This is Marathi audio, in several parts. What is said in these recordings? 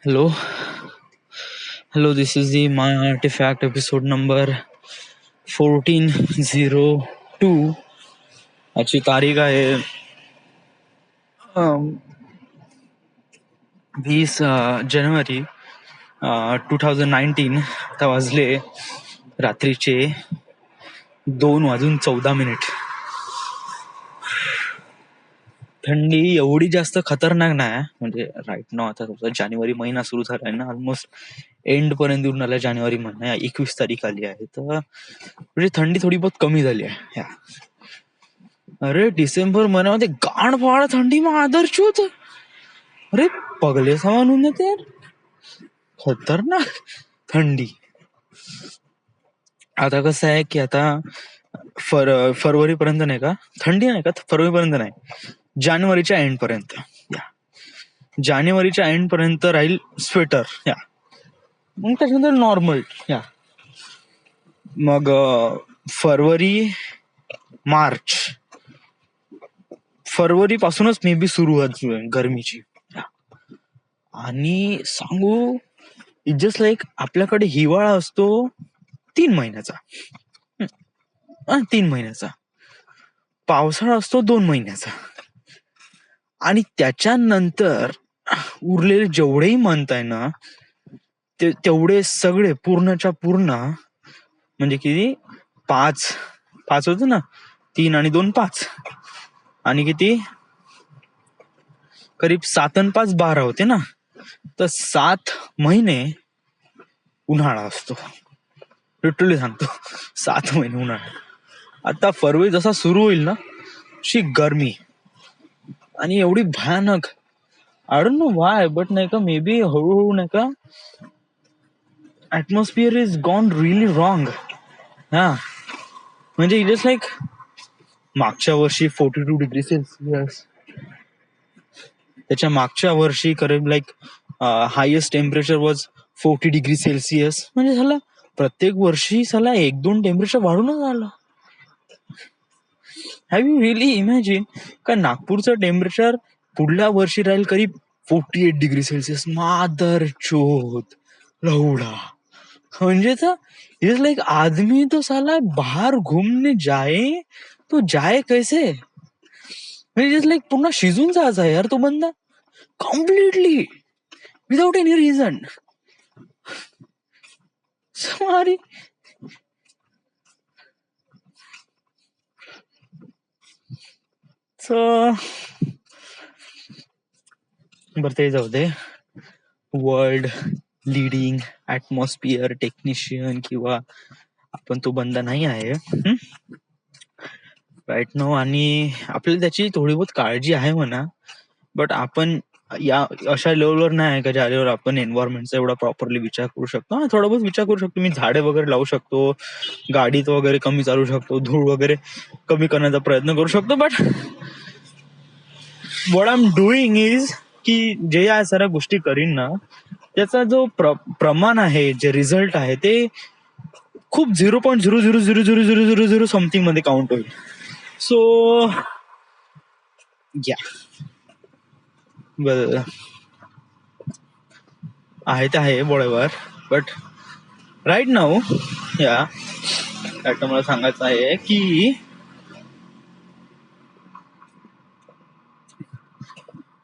Hello, hello. This is the My Artifact episode number 1402. आजची तारीख आहे 20 जानेवारी 2019. आता वाजले रात्रीचे 2:14. थंडी एवढी जास्त खतरनाक नाही, म्हणजे राईट नाव आता जानेवारी महिना सुरू झालाय ना, ऑलमोस्ट एंड पर्यंत येऊन आला. जानेवारी महिना 21 तारीख आली आहे, तर म्हणजे थंडी थोडी बहुत कमी झाली आहे. अरे डिसेंबर महिन्यामध्ये गाणफाड थंडी मग आदर्श होत. अरे पगले सामान होऊन जाते, खतरनाक थंडी. आता कसं आहे की आता फरवरी पर्यंत नाही का थंडी, नाही का फरवरी पर्यंत नाही, जानेवारीच्या एंड पर्यंत. जानेवारीच्या एंड पर्यंत राहील स्वेटर. मग त्याच्यानंतर नॉर्मल. मग फरवरी मार्च, फरवरी पासूनच मे बी सुरुवात गरमीची. आणि सांगू, इट जस्ट लाईक आपल्याकडे हिवाळा असतो 3 महिन्याचा, 3 महिन्याचा, पावसाळा असतो 2 महिन्याचा, आणि त्याच्यानंतर उरलेले जेवढेही मंथ आहे ना, तेवढे सगळे पूर्णच्या पूर्ण, म्हणजे किती, 5 होत ना, 3 आणि 2 5, आणि किती करीब 7 आणि 5 12 होते ना, तर 7 महिने उन्हाळा असतो. लिटरली सांगतो, 7 महिने उन्हाळा. आता फरवरी जसा सुरू होईल ना, अशी गरमी, आणि एवढी भयानक. I don't know Y, but नाही का, मे बी हळूहळू नाही का atmosphere is gone really wrong. म्हणजे इट इज लाईक मागच्या वर्षी 42 डिग्री सेल्सिअस, त्याच्या मागच्या वर्षी करीब like highest temperature was 40 degree Celsius. म्हणजे झाला प्रत्येक वर्षी झाला 1-2 टेम्परेचर वाढूनच आलं. हॅव यू रिअली इमॅजिन का नागपूरचं टेम्परेचर पुढल्या वर्षी राहील करीब 48 डिग्री सेल्सिअस. मादर चोद लवडा. म्हणजे तर इट्स लाइक आदमी तो साला बाहर घूमने जाए तो जाए कैसे, म्हणजे इट्स लाइक पूर्ण शिजून जायचा यार तो बंदा, completely without any reason. Sorry. बरं ते जाऊ दे. वर्ल्ड लीडिंग ऍटमॉस्फिअर टेक्निशियन किंवा आपण तो बंदा नाही आहे राईट नो, आणि आपल्याला त्याची थोडी बहुत काळजी आहे म्हणा, बट आपण या अशा लेवलवर नाही आहे का ज्या लेवलवर आपण एन्व्हायरमेंटचा एवढा प्रॉपरली विचार करू शकतो. थोडा बहुत विचार करू शकतो. मी झाडे वगैरे लावू शकतो, गाडीत वगैरे कमी चालू शकतो, धूळ वगैरे कमी करण्याचा प्रयत्न करू शकतो, but what I am doing is की जे या साऱ्या गोष्टी करीन ना, त्याचा जो प्रमाण आहे, जे रिझल्ट आहे, ते खूप 0.0000000 समथिंग मध्ये काउंट होईल. सो या बर आहे ते आहे बरोबर, बट राईट नाऊ आता मला सांगायचं आहे की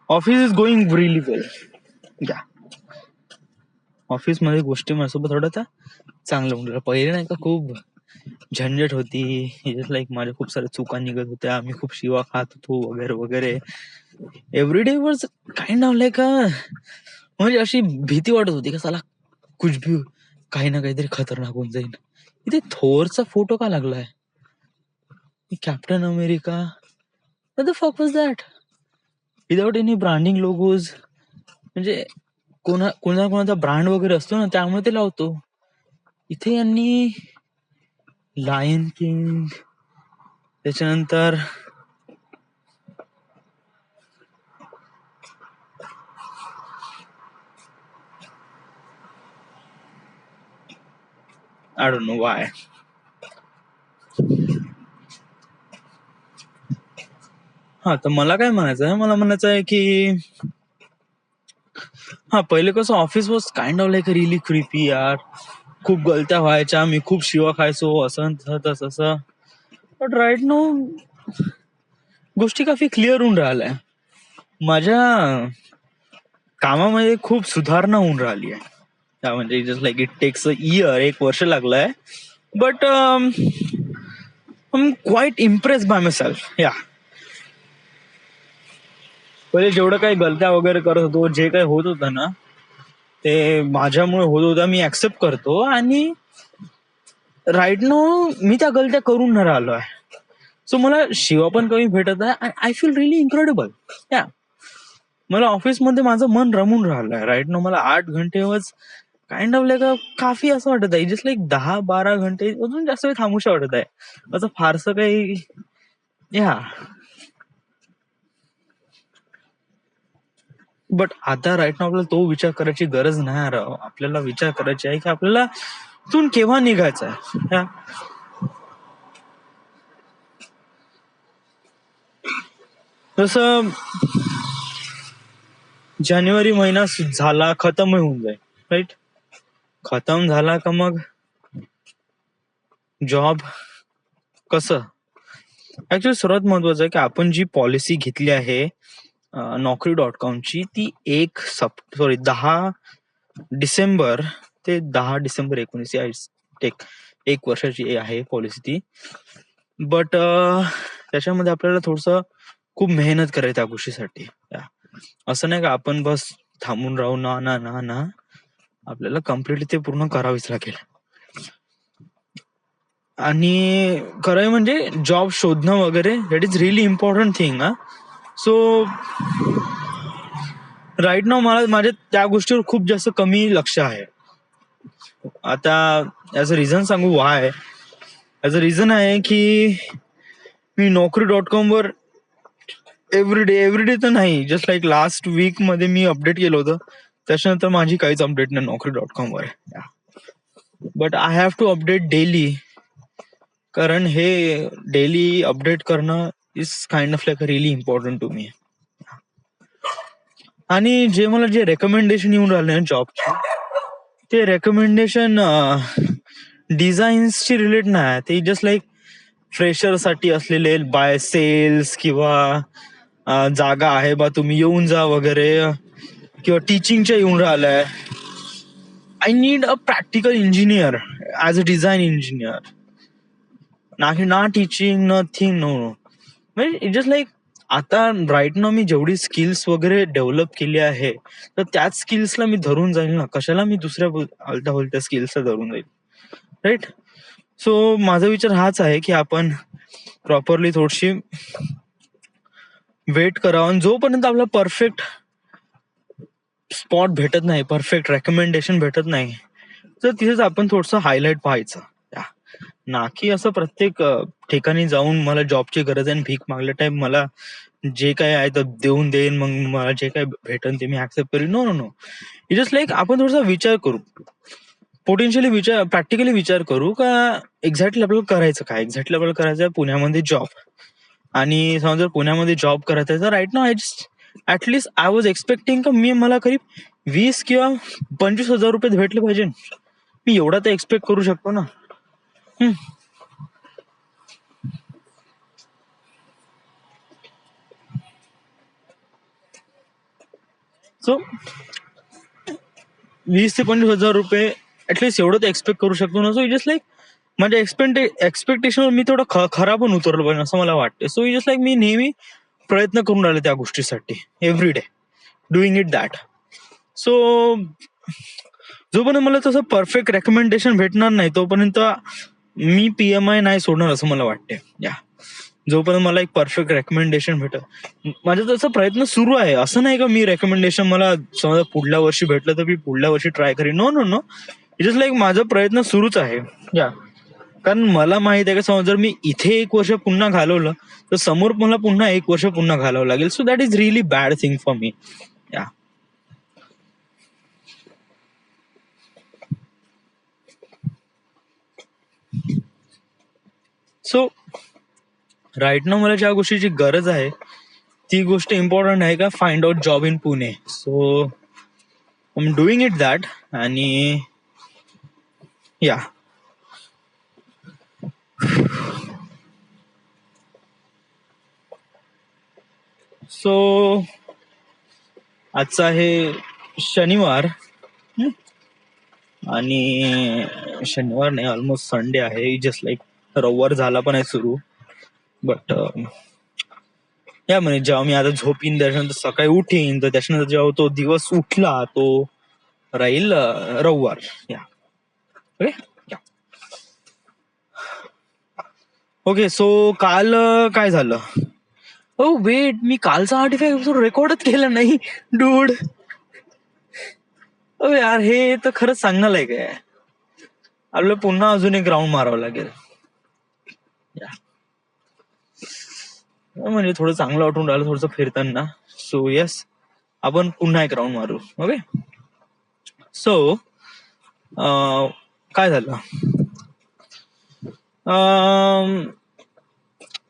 office is going really well. Office मध्ये गोष्टी माझ्यासोबत थोडं चांगलं म्हणलं. पहिले नाही का खूप झंझट होती, लाईक माझ्या खूप साऱ्या चुका निघत होत्या, मी खूप शिवा खात होतो वगैरे वगैरे. Everyday was kind of like म्हणजे अशी भीती वाटत होती का साला कुछ भी काही ना काहीतरी खतरनाक होऊन जाईल. इथे थोरचा फोटो का लागलाय, captain America, what the fuck was that? Without any branding logos, म्हणजे कोणाचा ब्रँड वगैरे असतो ना, त्यामुळे ते लावतो. इथे यांनी लायन किंग, त्याच्यानंतर आय डोंट नो वाय. तर मला काय म्हणायचं आहे, मला म्हणायचं आहे की हा, पहिले कसं office was kind of like relief creepy यार. खूप गलत्या व्हायच्या, मी खूप शिवा खायचो, असं तसं. बट राईट नो गोष्टी काफी क्लिअर होऊन राहिल्या. माझ्या कामामध्ये खूप सुधारणा होऊन राहिली आहे. म्हणजे just like it takes a year, 1 वर्ष लागलंय. But I am quiet impress by my self. या पहिले जेवढं काही गलत्या वगैरे करत होतो, जे काही होत होतं ना, ते माझ्यामुळे होत होतं, मी ऍक्सेप्ट करतो. आणि राईट नो मी त्या गलत्या करून नाही राहिलो आहे. सो मला शिवा पण कमी भेटत आहे. I feel relief incredible. या मला ऑफिसमध्ये माझं मन रमून राहिलंय राईट नो. मला 8 घंटे वॉज काइंड ऑफ लाईक काफी असं वाटत आहे. जस्ट लाईक 10-12 घंटे अजून जास्त वेळ थांबूशा वाटत आहे. असं फारसं काही. या बट आता राईट ना आपल्याला तो विचार करायची गरज नाही राव. आपल्याला विचार करायची आहे की आपल्याला इथून केव्हा निघायचं आहे. जसं जानेवारी महिना झाला, खतम होऊन जाईल राईट. खतम झाला का मग जॉब कसं. ऍक्च्युली सर्वात महत्वाचं आहे की आपण जी पॉलिसी घेतली आहे Naukri.com ची, ती 10 डिसेंबर ते 10 डिसेंबर 2019 एक वर्षाची आहे पॉलिसी ती. बट त्याच्यामध्ये आपल्याला थोडस खूप मेहनत करायची त्या गोष्टीसाठी. असं नाही का आपण बस थांबून राहू ना ना ना ना. आपल्याला कम्प्लिटली ते पूर्ण करावीच लागेल. आणि खरंय म्हणजे जॉब शोधणं वगैरे that is really important thing. So right now मला माझ्या त्या गोष्टीवर खूप जास्त कमी लक्ष आहे. आता ऍज अ रिझन सांगू वाय. ऍज अ रिझन आहे की मी Naukri.com वर एव्हरीडे तर नाही, जस्ट लाईक लास्ट वीक मध्ये मी अपडेट केलं होतं. त्याच्यानंतर माझी काहीच अपडेट नाही Naukri.com वर. But I have to update daily, कारण हे डेली अपडेट करणं is kind of like really important to me. आणि जे मला जे रेकमेंडेशन येऊन राहिले ना जॉबचे, ते रेकमेंडेशन डिझाईन्सची रिलेट नाही. ते जस्ट लाईक फ्रेशर साठी असलेले बाय सेल्स किंवा जागा आहे बा तुम्ही येऊन जा वगैरे, किंवा टीचिंगच्या येऊन राहिलाय. I need a practical engineer as a design engineer. ना टीचिंग नथिंग. नो म्हणजे इट जस्ट लाईक आता राईट ना मी जेवढी स्किल्स वगैरे डेव्हलप केली आहे, तर त्याच स्किल्सला मी धरून जाईल ना. कशाला मी दुसऱ्या आलत्या होलत्या स्किल्सला धरून जाईल राईट. सो माझा विचार हाच आहे की आपण प्रॉपरली थोडीशी वेट करावं. जोपर्यंत आपला परफेक्ट स्पॉट भेटत नाही, परफेक्ट रेकमेंडेशन भेटत नाही, तर तिथेच आपण थोडस हायलाइट पाहायचं. ना की असं प्रत्येक ठिकाणी जाऊन मला जॉबची गरज आहे भीक मागल्या टाइम मला जे काय आहे तर देऊन देईन, मग मला जे काय भेटन ते मी ऍक्सेप्ट करीन. No no no. It just like आपण थोडासा विचार करू, पोटेन्शियली विचार, प्रॅक्टिकली विचार करू का एक्झॅक्टली आपल्याला करायचं काय. एक्झॅक्टली आपल्याला करायचं आहे पुण्यामध्ये जॉब. आणि समजा जर पुण्यामध्ये जॉब करायचा आहे तर राईट ना ऍटलिस्ट आय वॉज एक्सपेक्टिंग का मला करीब 20 किंवा 25 हजार रुपये भेटले पाहिजे. मी एवढा तर एक्सपेक्ट करू शकतो ना. सो 20 ते 25 हजार रुपये ऍटलिस्ट एवढं तर एक्सपेक्ट करू शकतो ना. सो इट जस्ट लाईक माझ्या एक्सपेक्टेशन मी थोडं खरा पण उतरलं पाहिजे असं मला वाटतं. सो इट जस्ट लाईक मी नेहमी प्रयत्न करून राहिले त्या गोष्टीसाठी, every day doing it that. So जोपर्यंत मला तसं परफेक्ट रेकमेंडेशन भेटणार नाही तोपर्यंत मी PMI नाही सोडणार असं मला वाटते. या जोपर्यंत मला एक परफेक्ट रेकमेंडेशन भेटत, माझा तसा प्रयत्न सुरू आहे. असं नाही का मी रेकमेंडेशन मला समजा पुढल्या वर्षी भेटलं तर मी पुढल्या वर्षी ट्राय करेन. No no no. It is like माझा प्रयत्न सुरूच आहे. या कारण मला माहित आहे का समजा जर मी इथे 1 वर्ष पुन्हा घालवलं तर समोर मला पुन्हा 1 वर्ष पुन्हा घालावं लागेल. So that is really bad thing for me. या सो राईट ना मला ज्या गोष्टीची गरज आहे ती गोष्ट इम्पॉर्टंट आहे का find out job in Pune. So am doing it that. आणि या सो आजचा आहे शनिवार. आणि शनिवार नाही, ऑलमोस्ट संडे आहे. जस्ट लाईक रविवार झाला पण आहे सुरू. बट या म्हणे जेव्हा मी आता झोपीन त्याच्यानंतर सकाळी उठीन, तर त्याच्यानंतर जेव्हा तो दिवस उठला तो राहील रविवार. या ओके. ओके, सो काल काय झालं? ओ वेट, मी कालचा 35 एपिसोड रेकॉर्डच केला नाही डूड. ओ यार, हे तर खरंच सांगणार आहे काय? आपल्याला पुन्हा अजून एक राऊंड मारावं लागेल. म्हणजे थोडं चांगलं वाटून राहिलं थोडस फिरताना. सो येस, आपण पुन्हा एक राऊंड मारू. ओके. सो काय झालं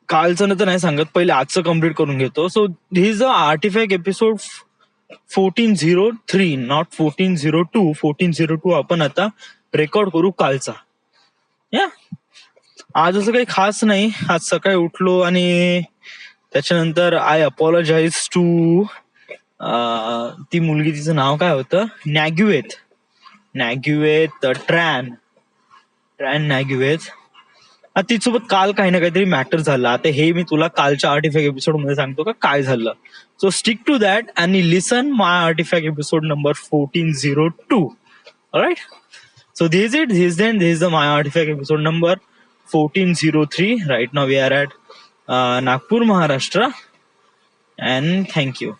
कालचं तर नाही सांगत, पहिले आजचं कम्प्लीट करून घेतो. So this a artefact episode 1403, not 1402. 1402 आपण आता रेकॉर्ड करू कालचा. या आज असं काही खास नाही. आज सकाळी उठलो आणि त्याच्यानंतर आय अपॉलॉजाइज टू ती मुलगी, तिचं नाव काय होतं, नॅग्युएथ ट्रॅन नॅग्युएथ. तिच्यासोबत काल काही ना काहीतरी मॅटर झालं. आता हे मी तुला कालच्या आर्टिफॅक्ट एपिसोड मध्ये सांगतो का काय झालं. सो स्टिक टू दॅट आणि listen my artifact episode number 1402. Alright. So this is the my artifact episode number 1403. Right now we are at Nagpur, Maharashtra, and thank you.